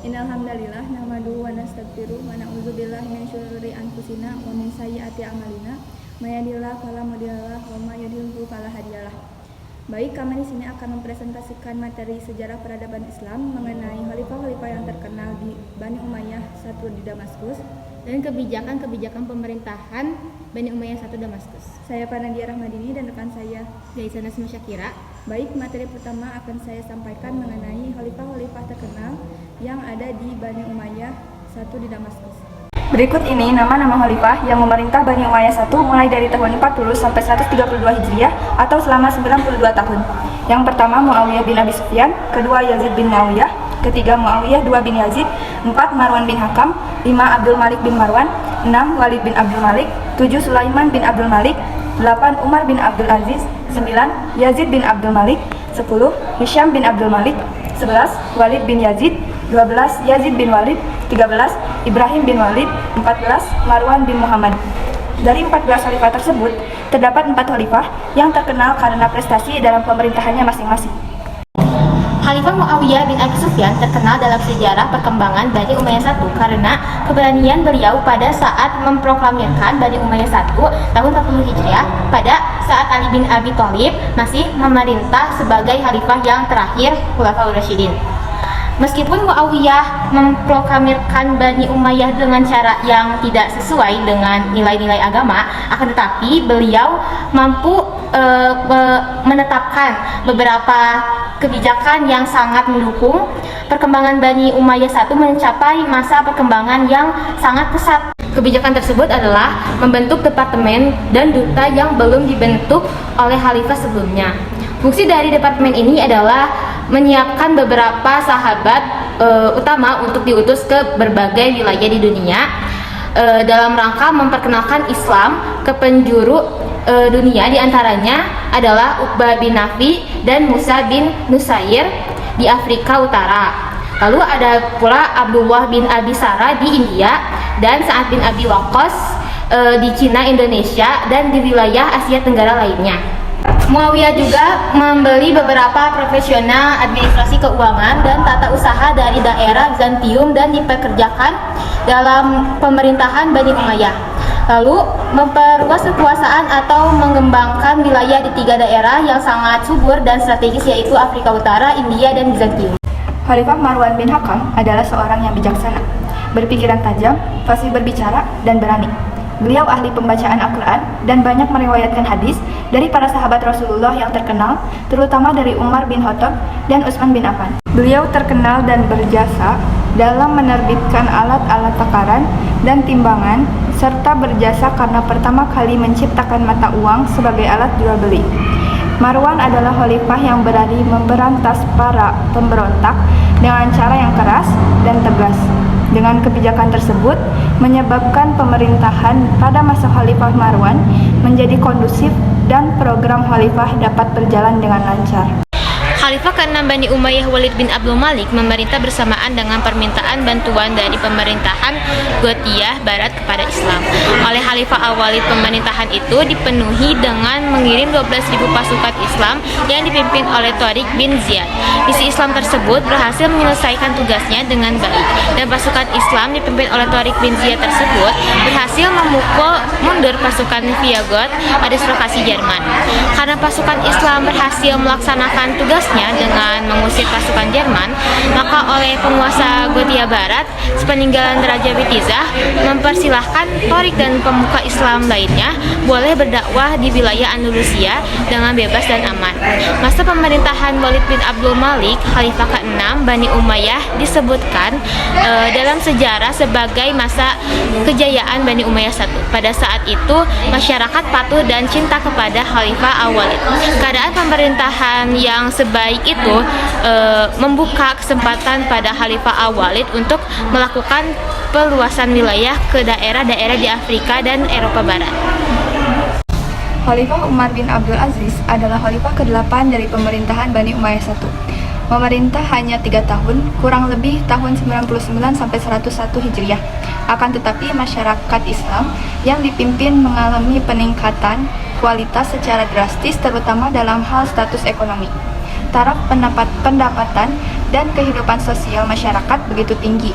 Innal hamdalillah nahmaduhu wa nastaghfiruh wa na'udzubillahi min syururi anfusina wa min sayyiati a'malina. May yahdihillahu fala mudhillalah wa may yudhlil fala hadiyalah. Baik, kami di sini akan mempresentasikan materi sejarah peradaban Islam mengenai khalifah-khalifah yang terkenal di Bani Umayyah I di Damaskus dan kebijakan-kebijakan pemerintahan Bani Umayyah I Damaskus. Saya Panadia Rahmadini dan rekan saya Gaisa Nasma Syakira. Baik, materi pertama akan saya sampaikan mengenai khalifah-khalifah terkenal yang ada di Bani Umayyah I di Damaskus. Berikut ini nama-nama khalifah yang memerintah Bani Umayyah I mulai dari tahun 40 sampai 132 Hijriah atau selama 92 tahun. Yang pertama Muawiyah bin Abi Sufyan, kedua Yazid bin Muawiyah, ketiga Muawiyah II bin Yazid, 4 Marwan bin Hakam, 5 Abdul Malik bin Marwan, 6 Walid bin Abdul Malik, 7 Sulaiman bin Abdul Malik, 8 Umar bin Abdul Aziz, 9 Yazid bin Abdul Malik, 10 Hisham bin Abdul Malik, 11 Walid bin Yazid, 12 Yazid bin Walid, 13 Ibrahim bin Walid, 14 Marwan bin Muhammad. Dari 14 khalifah tersebut, terdapat 4 khalifah yang terkenal karena prestasi dalam pemerintahannya masing-masing. Khalifah Muawiyah bin Abi Sufyan terkenal dalam sejarah perkembangan Bani Umayyah I karena keberanian beliau pada saat memproklamirkan Bani Umayyah I tahun 40 Hijriah pada saat Ali bin Abi Thalib masih memerintah sebagai khalifah yang terakhir Khulafaur Rasyidin. Meskipun Muawiyah memproklamirkan Bani Umayyah dengan cara yang tidak sesuai dengan nilai-nilai agama, akan tetapi beliau mampu menetapkan beberapa kebijakan yang sangat mendukung perkembangan Bani Umayyah I mencapai masa perkembangan yang sangat pesat. Kebijakan tersebut adalah membentuk departemen dan duta yang belum dibentuk oleh khalifah sebelumnya. Fungsi dari departemen ini adalah menyiapkan beberapa sahabat utama untuk diutus ke berbagai wilayah di dunia dalam rangka memperkenalkan Islam ke penjuru dunia. Diantaranya adalah Uqbah bin Nafi dan Musa bin Nusair di Afrika Utara. Lalu ada pula Abdullah bin Abi Sarah di India dan Sa'ad bin Abi Waqqas di Cina, Indonesia, dan di wilayah Asia Tenggara lainnya. Muawiyah juga membeli beberapa profesional administrasi keuangan dan tata usaha dari daerah Bizantium dan dipekerjakan dalam pemerintahan Bani Umayyah. Lalu memperluas kekuasaan atau mengembangkan wilayah di 3 daerah yang sangat subur dan strategis, yaitu Afrika Utara, India, dan Bizantium. Khalifah Marwan bin Hakam adalah seorang yang bijaksana, berpikiran tajam, fasih berbicara, dan berani. Beliau ahli pembacaan Al-Quran dan banyak meriwayatkan hadis dari para sahabat Rasulullah yang terkenal, terutama dari Umar bin Khattab dan Utsman bin Affan. Beliau terkenal dan berjasa dalam menerbitkan alat-alat takaran dan timbangan, serta berjasa karena pertama kali menciptakan mata uang sebagai alat jual beli. Marwan adalah khalifah yang berani memberantas para pemberontak dengan cara yang keras dan tegas. Dengan kebijakan tersebut, menyebabkan pemerintahan pada masa Khalifah Marwan menjadi kondusif dan program khalifah dapat berjalan dengan lancar. Khalifah ke-6 Bani Umayyah Walid bin Abdul Malik memerintah bersamaan dengan permintaan bantuan dari pemerintahan Gotiyah Barat kepada Islam. Oleh Khalifah Al-Walid, pemerintahan itu dipenuhi dengan mengirim 12.000 pasukan Islam yang dipimpin oleh Tariq bin Ziyad. Misi Islam tersebut berhasil menyelesaikan tugasnya dengan baik, dan pasukan Islam dipimpin oleh Tariq bin Ziyad tersebut berhasil memukul mundur pasukan Viagot adislokasi Jerman. Karena pasukan Islam berhasil melaksanakan tugasnya dengan mengusir pasukan Jerman, maka oleh penguasa Gothia Barat sepeninggalan Raja Bitizah mempersilahkan Tariq dan pemuka Islam lainnya boleh berdakwah di wilayah Andalusia dengan bebas dan aman. Masa pemerintahan Walid bin Abdul Malik, Khalifah ke-6 Bani Umayyah, disebutkan dalam sejarah sebagai masa kejayaan Bani Umayyah I. Pada saat itu masyarakat patuh dan cinta kepada Khalifah Al-Walid. Keadaan pemerintahan yang sebaik itu membuka kesempatan pada Khalifah Al-Walid untuk melakukan peluasan wilayah ke daerah-daerah di Afrika dan Eropa Barat. Khalifah Umar bin Abdul Aziz adalah khalifah ke-8 dari pemerintahan Bani Umayyah I. Memerintah hanya 3 tahun, kurang lebih tahun 99 sampai 101 Hijriah. Akan tetapi masyarakat Islam yang dipimpin mengalami peningkatan kualitas secara drastis, terutama dalam hal status ekonomi. taraf pendapatan dan kehidupan sosial masyarakat begitu tinggi,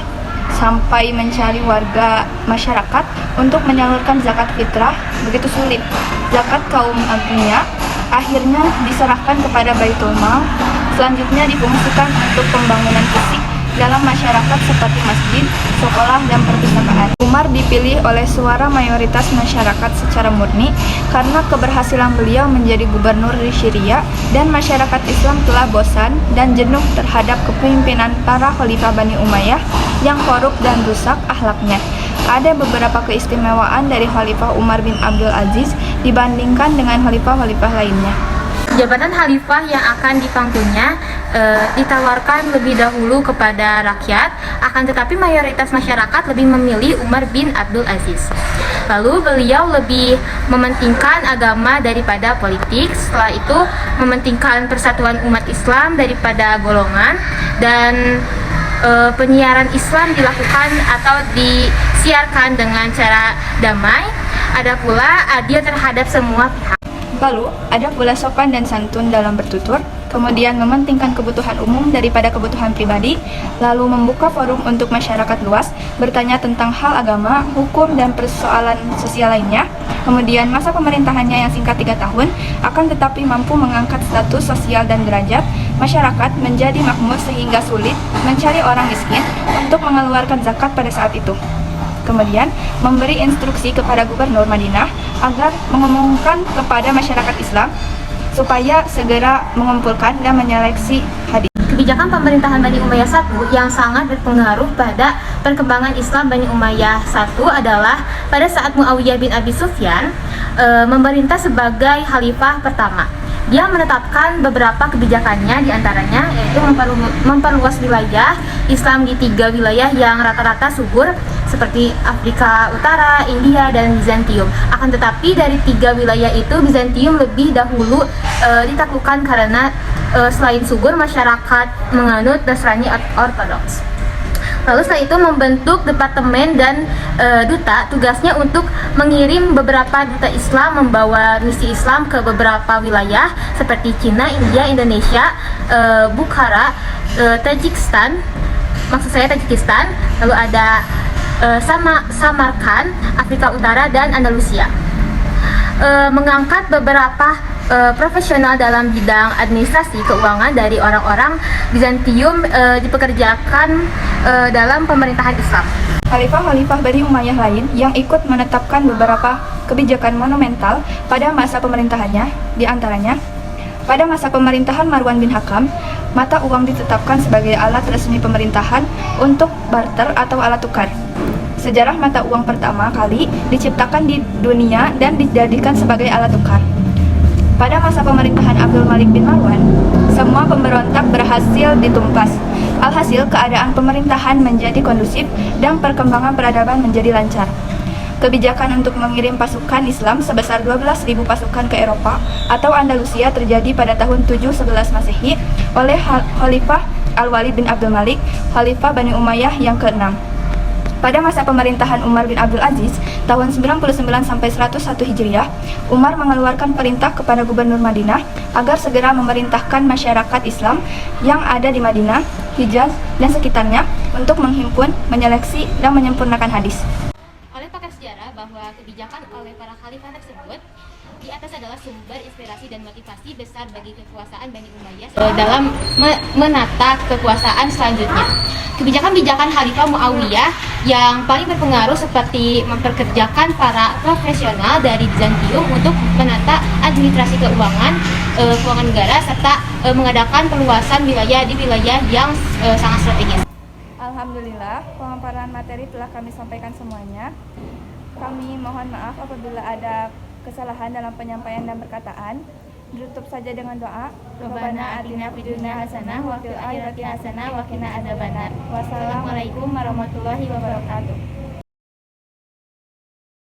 sampai mencari warga masyarakat untuk menyalurkan zakat fitrah begitu sulit. Zakat kaum agnia akhirnya diserahkan kepada Baitul Mal, selanjutnya difungsikan untuk pembangunan fisik dalam masyarakat seperti masjid, sekolah, dan perpustakaan. Umar dipilih oleh suara mayoritas masyarakat secara murni karena keberhasilan beliau menjadi gubernur di Syria, dan masyarakat Islam telah bosan dan jenuh terhadap kepemimpinan para khalifah Bani Umayyah yang korup dan rusak akhlaknya. Ada beberapa keistimewaan dari Khalifah Umar bin Abdul Aziz dibandingkan dengan khalifah-khalifah lainnya. Jabatan khalifah yang akan dipangkunya ditawarkan lebih dahulu kepada rakyat, akan tetapi mayoritas masyarakat lebih memilih Umar bin Abdul Aziz. Lalu beliau lebih mementingkan agama daripada politik, setelah itu mementingkan persatuan umat Islam daripada golongan, dan penyiaran Islam dilakukan atau disiarkan dengan cara damai. Ada pula adil terhadap semua pihak. Lalu, ada pula sopan dan santun dalam bertutur, kemudian mementingkan kebutuhan umum daripada kebutuhan pribadi, lalu membuka forum untuk masyarakat luas, bertanya tentang hal agama, hukum, dan persoalan sosial lainnya. Kemudian, masa pemerintahannya yang singkat 3 tahun, akan tetapi mampu mengangkat status sosial dan derajat masyarakat menjadi makmur sehingga sulit mencari orang miskin untuk mengeluarkan zakat pada saat itu. Kemudian, memberi instruksi kepada gubernur Madinah agar mengumumkan kepada masyarakat Islam supaya segera mengumpulkan dan menyeleksi hadis. Kebijakan pemerintahan Bani Umayyah I yang sangat berpengaruh pada perkembangan Islam Bani Umayyah I adalah pada saat Muawiyah bin Abi Sufyan memerintah sebagai khalifah pertama. Dia menetapkan beberapa kebijakannya, diantaranya yaitu memperluas wilayah Islam di 3 wilayah yang rata-rata subur seperti Afrika Utara, India, dan Bizantium. Akan tetapi dari 3 wilayah itu Bizantium lebih dahulu ditaklukkan karena selain subur masyarakat menganut Nasrani Ortodoks. Lalu setelah itu membentuk departemen dan duta, tugasnya untuk mengirim beberapa duta Islam membawa misi Islam ke beberapa wilayah seperti Cina, India, Indonesia, Bukhara, Tajikistan, lalu ada Samarkand, Afrika Utara, dan Andalusia. Mengangkat beberapa profesional dalam bidang administrasi keuangan dari orang-orang Bizantium dipekerjakan dalam pemerintahan Islam. Khalifah-khalifah Bani Umayyah lain yang ikut menetapkan beberapa kebijakan monumental pada masa pemerintahannya, diantaranya pada masa pemerintahan Marwan bin Hakam, mata uang ditetapkan sebagai alat resmi pemerintahan untuk barter atau alat tukar. Sejarah mata uang pertama kali diciptakan di dunia dan dijadikan sebagai alat tukar. Pada masa pemerintahan Abdul Malik bin Marwan, semua pemberontak berhasil ditumpas. Alhasil, keadaan pemerintahan menjadi kondusif dan perkembangan peradaban menjadi lancar. Kebijakan untuk mengirim pasukan Islam sebesar 12.000 pasukan ke Eropa atau Andalusia terjadi pada tahun 711 Masehi oleh Khalifah Al-Walid bin Abdul Malik, Khalifah Bani Umayyah yang ke-6. Pada masa pemerintahan Umar bin Abdul Aziz, tahun 99 sampai 101 Hijriah, Umar mengeluarkan perintah kepada gubernur Madinah agar segera memerintahkan masyarakat Islam yang ada di Madinah, Hijaz, dan sekitarnya untuk menghimpun, menyeleksi, dan menyempurnakan hadis. Oleh pakar sejarah bahwa kebijakan oleh para khalifah tersebut di atas adalah sumber inspirasi dan motivasi besar bagi kekuasaan Bani Umayyah dalam menata kekuasaan selanjutnya. Kebijakan-kebijakan Khalifah Muawiyah yang paling berpengaruh seperti memperkerjakan para profesional dari Bizantium untuk menata administrasi keuangan negara serta mengadakan perluasan wilayah di wilayah yang sangat strategis. Alhamdulillah, pemaparan materi telah kami sampaikan semuanya. Kami mohon maaf apabila ada kesalahan dalam penyampaian dan perkataan. Ditutup saja dengan doa. Rabbana atina fid dunya hasanah wa fil akhirati hasanah wa qina adzabannar. Wassalamualaikum warahmatullahi wabarakatuh.